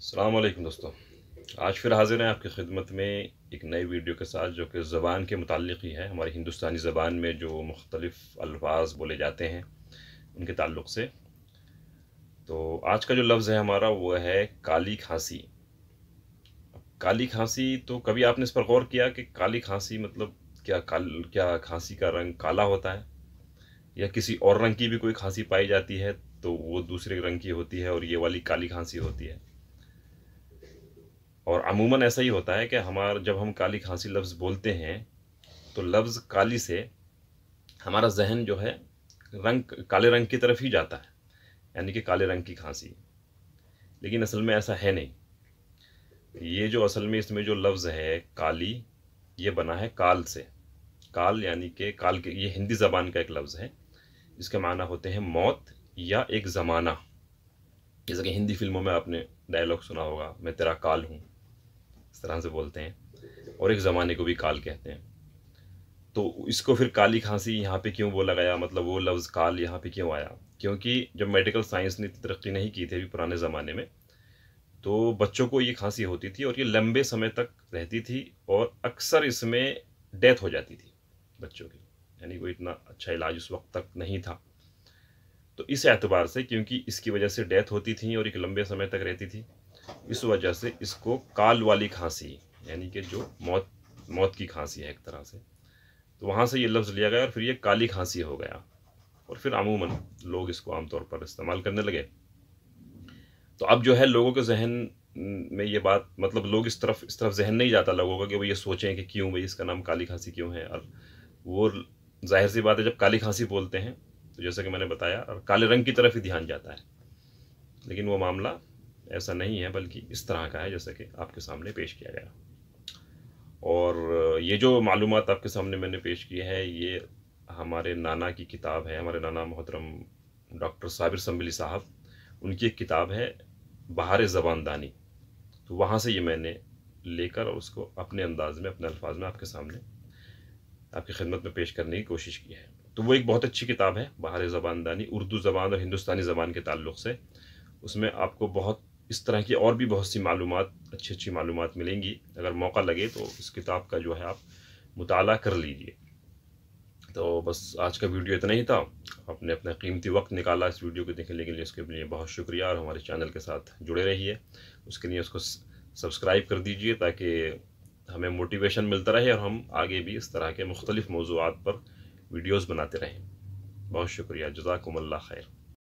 अस्सलाम वालेकुम दोस्तों। आज फिर हाज़िर हैं आपकी खिदमत में एक नई वीडियो के साथ, जो कि ज़बान के मुताल्लिक़ ही है। हमारी हिंदुस्तानी ज़बान में जो मुख्तलिफ़ अल्फाज बोले जाते हैं उनके ताल्लुक़ से। तो आज का जो लफ्ज़ है हमारा वो है काली खांसी। काली खांसी, तो कभी आपने इस पर गौर किया कि काली खांसी मतलब क्या खांसी का रंग काला होता है, या किसी और रंग की भी कोई खांसी पाई जाती है तो वो दूसरे रंग की होती है और ये वाली काली खांसी होती है। और अमूमन ऐसा ही होता है कि जब हम काली खांसी लफ्ज़ बोलते हैं तो लफ्ज़ काली से हमारा जहन जो है काले रंग की तरफ ही जाता है, यानी कि काले रंग की खांसी। लेकिन असल में ऐसा है नहीं। ये जो असल में इसमें जो लफ्ज़ है काली, ये बना है काल से। काल यानी कि काल के, ये हिंदी ज़बान का एक लफ्ज़ है। इसके माना होते हैं मौत या एक ज़माना। जैसे कि हिंदी फिल्मों में आपने डायलॉग सुना होगा, मैं तेरा काल हूँ, इस तरह से बोलते हैं। और एक ज़माने को भी काल कहते हैं। तो इसको फिर काली खांसी यहाँ पे क्यों बोला गया, मतलब वो लफ्ज़ काल यहाँ पे क्यों आया? क्योंकि जब मेडिकल साइंस ने तरक्की नहीं की थी अभी पुराने ज़माने में, तो बच्चों को ये खांसी होती थी और ये लंबे समय तक रहती थी, और अक्सर इसमें डेथ हो जाती थी बच्चों की। यानी कोई इतना अच्छा इलाज उस वक्त तक नहीं था। तो इस एतबार से, क्योंकि इसकी वजह से डेथ होती थी और एक लंबे समय तक रहती थी, इस वजह से इसको काल वाली खांसी, यानी कि जो मौत की खांसी है एक तरह से, तो वहाँ से ये लफ्ज़ लिया गया और फिर ये काली खांसी हो गया। और फिर अमूमन लोग इसको आमतौर पर इस्तेमाल करने लगे। तो अब जो है लोगों के जहन में ये बात, मतलब लोग इस तरफ जहन नहीं जाता लोगों का कि वो ये सोचें कि क्यों भाई इसका नाम काली खांसी क्यों है। और वो जाहिर सी बात है, जब काली खांसी बोलते हैं तो जैसा कि मैंने बताया, और काले रंग की तरफ ही ध्यान जाता है। लेकिन वो मामला ऐसा नहीं है, बल्कि इस तरह का है जैसा कि आपके सामने पेश किया गया। और ये जो मालूमात आपके सामने मैंने पेश की है, ये हमारे नाना की किताब है। हमारे नाना मोहतरम डॉक्टर साबिर संभली साहब, उनकी एक किताब है बहार ज़बानदानी। तो वहाँ से ये मैंने लेकर और उसको अपने अंदाज में, अपने अल्फाज में आपके सामने, आपकी खिदमत में पेश करने की कोशिश की है। तो वो एक बहुत अच्छी किताब है बहार ज़बानदानी, उर्दू ज़बान और हिंदुस्तानी ज़बान के ताल्लुक़ से। उसमें आपको बहुत इस तरह की और भी बहुत सी मालूमात, अच्छी अच्छी मालूमात मिलेंगी। अगर मौका लगे तो इस किताब का जो है आप मुताला कर लीजिए। तो बस आज का वीडियो इतना ही था। आपने अपना कीमती वक्त निकाला इस वीडियो को देखने के लिए, उसके लिए बहुत शुक्रिया। और हमारे चैनल के साथ जुड़े रहिए, उसके लिए उसको सब्सक्राइब कर दीजिए, ताकि हमें मोटिवेशन मिलता रहे और हम आगे भी इस तरह के मुख्तलिफ़ मौज़ूआत पर वीडियोज़ बनाते रहें। बहुत शुक्रिया। जज़ाकुमुल्लाह खैर।